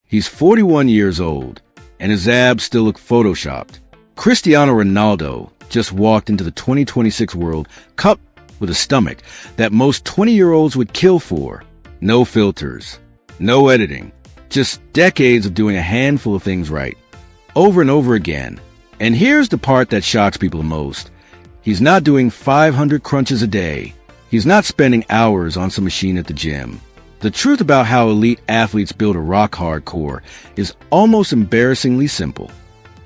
He's 41 years old, and his abs still look photoshopped. Cristiano Ronaldo just walked into the 2026 World Cup with a stomach that most 20-year-olds would kill for. No filters, no editing, just decades of doing a handful of things right, over and over again. And here's the part that shocks people the most. He's not doing 500 crunches a day. He's not spending hours on some machine at the gym. The truth about how elite athletes build a rock-hard core is almost embarrassingly simple.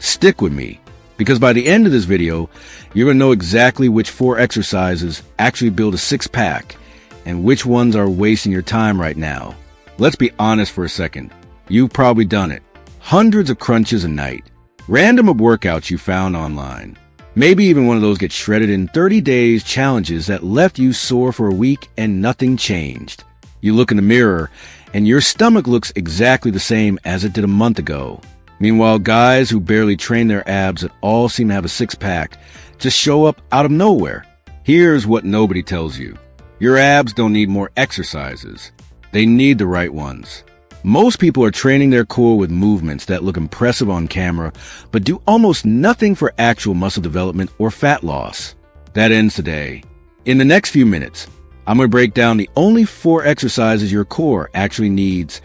Stick with me, because by the end of this video, you're going to know exactly which 4 exercises actually build a six-pack and which ones are wasting your time right now. Let's be honest for a second. You've probably done it. Hundreds of crunches a night. Random workouts you found online. Maybe even one of those get shredded in 30 days challenges that left you sore for a week and nothing changed. You look in the mirror, and your stomach looks exactly the same as it did a month ago. Meanwhile, guys who barely train their abs at all seem to have a six-pack just show up out of nowhere. Here's what nobody tells you. Your abs don't need more exercises. They need the right ones. Most people are training their core with movements that look impressive on camera, but do almost nothing for actual muscle development or fat loss. That ends today. In the next few minutes, I'm going to break down the only 4 exercises your core actually needs,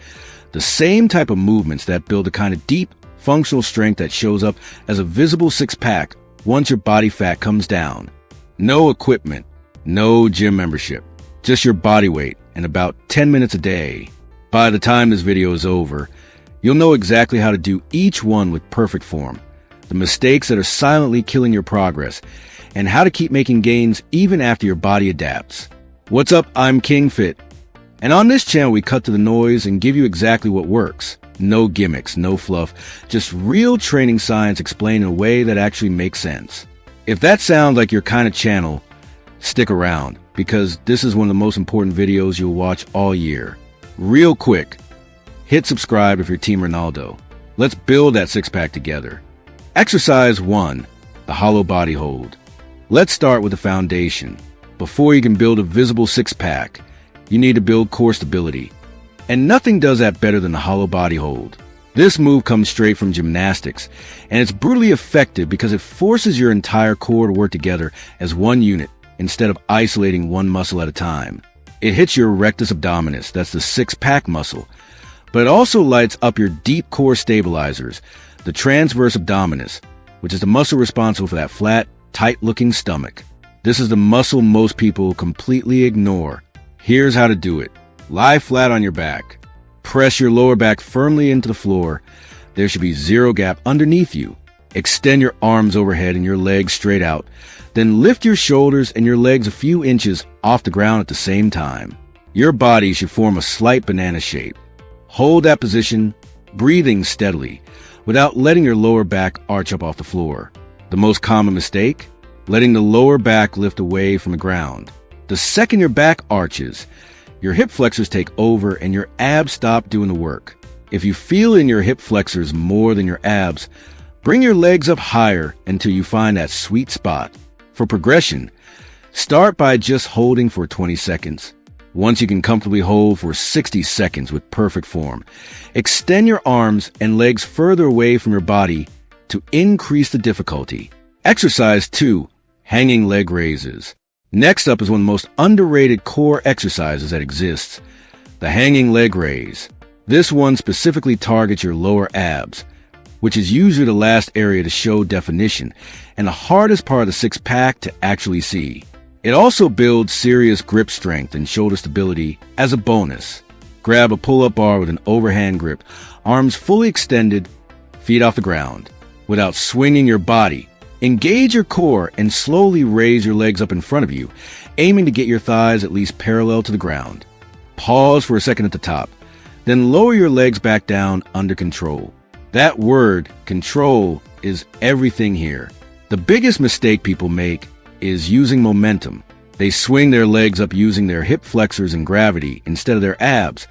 the same type of movements that build a kind of deep, functional strength that shows up as a visible six-pack once your body fat comes down. No equipment, no gym membership, just your body weight and about 10 minutes a day. By the time this video is over, you'll know exactly how to do each one with perfect form, the mistakes that are silently killing your progress, and how to keep making gains even after your body adapts. What's up? I'm King Fit, and on this channel we cut to the noise and give you exactly what works. No gimmicks, no fluff, just real training science explained in a way that actually makes sense. If that sounds like your kind of channel, stick around, because this is one of the most important videos you'll watch all year. Real quick, hit subscribe if you're Team Ronaldo. Let's build that six-pack together. Exercise 1, the hollow body hold. Let's start with the foundation. Before you can build a visible six-pack, you need to build core stability. And nothing does that better than the hollow body hold. This move comes straight from gymnastics, and it's brutally effective because it forces your entire core to work together as one unit instead of isolating one muscle at a time. It hits your rectus abdominis, that's the six-pack muscle, but it also lights up your deep core stabilizers, the transverse abdominis, which is the muscle responsible for that flat, tight-looking stomach. This is the muscle most people completely ignore. Here's how to do it. Lie flat on your back. Press your lower back firmly into the floor. There should be zero gap underneath you. Extend your arms overhead and your legs straight out. Then lift your shoulders and your legs a few inches off the ground at the same time. Your body should form a slight banana shape. Hold that position, breathing steadily, without letting your lower back arch up off the floor. The most common mistake? Letting the lower back lift away from the ground. The second your back arches, your hip flexors take over and your abs stop doing the work. If you feel in your hip flexors more than your abs, bring your legs up higher until you find that sweet spot. For progression, start by just holding for 20 seconds. Once you can comfortably hold for 60 seconds with perfect form, extend your arms and legs further away from your body to increase the difficulty. Exercise 2. Hanging leg raises. Next up is one of the most underrated core exercises that exists, the hanging leg raise. This one specifically targets your lower abs, which is usually the last area to show definition and the hardest part of the six-pack to actually see. It also builds serious grip strength and shoulder stability as a bonus. Grab a pull-up bar with an overhand grip, arms fully extended, feet off the ground. Without swinging your body, engage your core and slowly raise your legs up in front of you, aiming to get your thighs at least parallel to the ground. Pause for a second at the top, then lower your legs back down under control. That word, control, is everything here. The biggest mistake people make is using momentum. They swing their legs up using their hip flexors and gravity instead of their abs,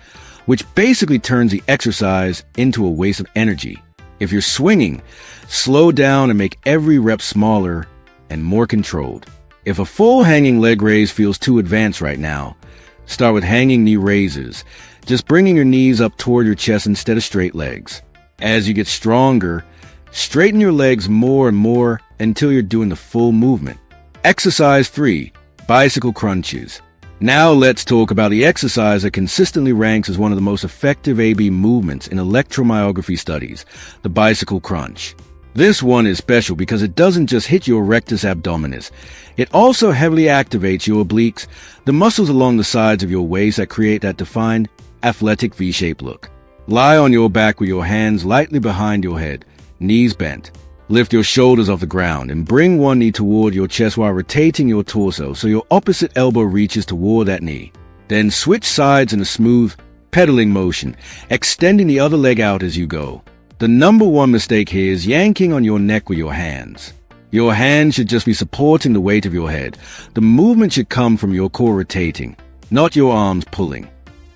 which basically turns the exercise into a waste of energy. If you're swinging, slow down and make every rep smaller and more controlled. If a full hanging leg raise feels too advanced right now, start with hanging knee raises. just bringing your knees up toward your chest instead of straight legs. As you get stronger, straighten your legs more and more until you're doing the full movement. Exercise 3. Bicycle crunches. Now let's talk about the exercise that consistently ranks as one of the most effective AB movements in electromyography studies, the bicycle crunch. This one is special because it doesn't just hit your rectus abdominis. It also heavily activates your obliques, the muscles along the sides of your waist that create that defined, athletic V-shaped look. Lie on your back with your hands lightly behind your head, knees bent. Lift your shoulders off the ground and bring one knee toward your chest while rotating your torso so your opposite elbow reaches toward that knee. Then switch sides in a smooth, pedaling motion, extending the other leg out as you go. The number one mistake here is yanking on your neck with your hands. Your hands should just be supporting the weight of your head. The movement should come from your core rotating, not your arms pulling.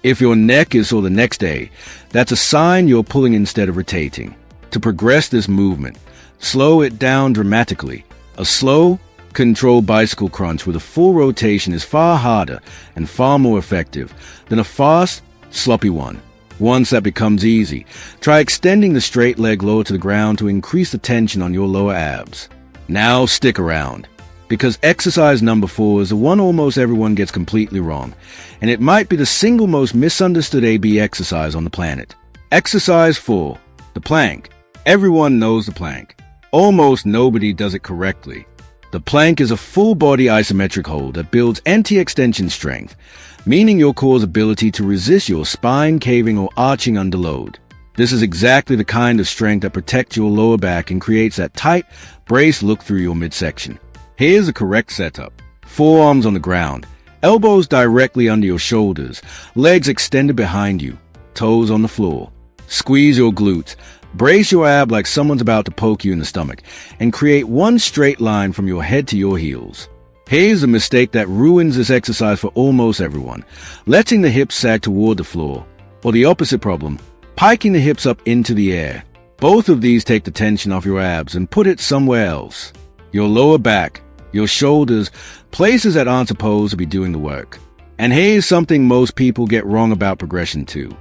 If your neck is sore the next day, that's a sign you're pulling instead of rotating. To progress this movement, slow it down dramatically. A slow, controlled bicycle crunch with a full rotation is far harder and far more effective than a fast, sloppy one. Once that becomes easy, try extending the straight leg lower to the ground to increase the tension on your lower abs. Now stick around, because exercise number 4 is the one almost everyone gets completely wrong, and it might be the single most misunderstood AB exercise on the planet. Exercise 4, the plank. Everyone knows the plank. Almost nobody does it correctly. The plank is a full-body isometric hold that builds anti-extension strength, meaning your core's ability to resist your spine caving or arching under load. This is exactly the kind of strength that protects your lower back and creates that tight, braced look through your midsection. Here's a correct setup. Forearms on the ground, elbows directly under your shoulders, legs extended behind you, toes on the floor. Squeeze your glutes. Brace your ab like someone's about to poke you in the stomach, and create one straight line from your head to your heels. Here's a mistake that ruins this exercise for almost everyone: letting the hips sag toward the floor, or the opposite problem, piking the hips up into the air. Both of these take the tension off your abs and put it somewhere else. Your lower back, your shoulders, places that aren't supposed to be doing the work. And here's something most people get wrong about progression 2.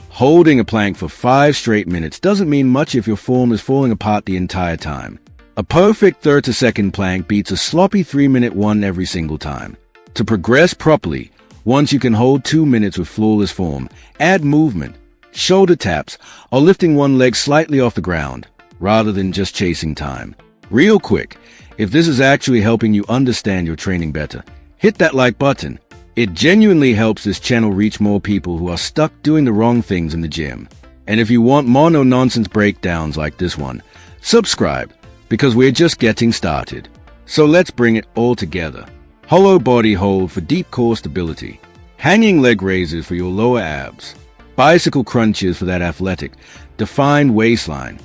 Holding a plank for 5 straight minutes doesn't mean much if your form is falling apart the entire time. A perfect 30-second plank beats a sloppy 3-minute one every single time. To progress properly, once you can hold 2 minutes with flawless form, add movement, shoulder taps, or lifting one leg slightly off the ground, rather than just chasing time. Real quick, if this is actually helping you understand your training better, hit that like button. It genuinely helps this channel reach more people who are stuck doing the wrong things in the gym. And if you want more no-nonsense breakdowns like this one, subscribe, because we're just getting started. So let's bring it all together. Hollow body hold for deep core stability. Hanging leg raises for your lower abs. Bicycle crunches for that athletic, defined waistline.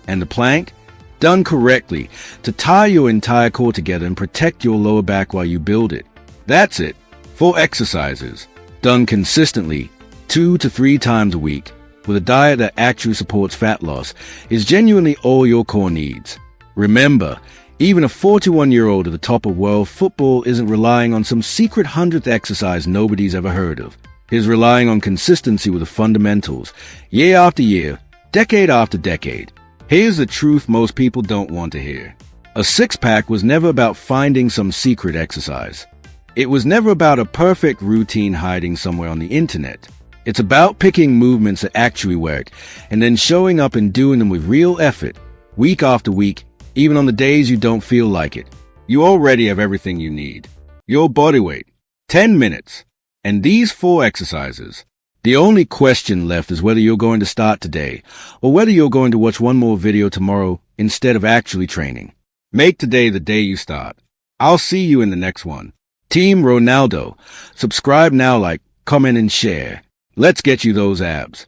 And the plank, done correctly, to tie your entire core together and protect your lower back while you build it. That's it. 4 exercises, done consistently 2 to 3 times a week, with a diet that actually supports fat loss, is genuinely all your core needs. Remember, even a 41-year-old at the top of world football isn't relying on some secret 100th exercise nobody's ever heard of. He's relying on consistency with the fundamentals, year after year, decade after decade. Here's the truth most people don't want to hear. A six-pack was never about finding some secret exercise. It was never about a perfect routine hiding somewhere on the internet. It's about picking movements that actually work, and then showing up and doing them with real effort, week after week, even on the days you don't feel like it. You already have everything you need. Your body weight, 10 minutes, and these 4 exercises. The only question left is whether you're going to start today, or whether you're going to watch one more video tomorrow instead of actually training. Make today the day you start. I'll see you in the next one. Team Ronaldo. Subscribe now, like, comment, and share. Let's get you those abs.